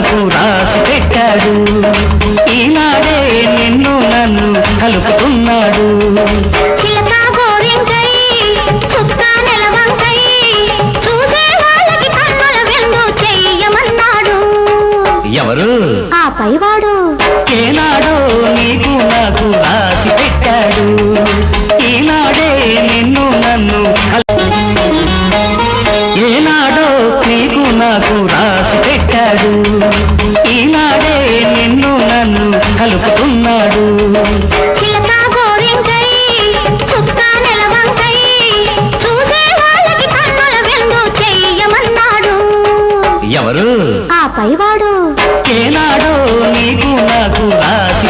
నాకు రాసి పెట్టాడు ఈనాడే నిన్ను నన్ను కలుపుతున్నాడు ఎవరు ఆ పైవాడు ఏనాడో నీకు నాకు రాసి పెట్టాడు ఈనాడే నిన్ను నన్ను ఏనాడో నీకు నాకు రాసి పెట్టాడు ఈనాడే నిన్ను నన్ను కలుపుతున్నాడు ఎవరు ఆ పైవాడు ఏనాడో నీకు నాకు రాసి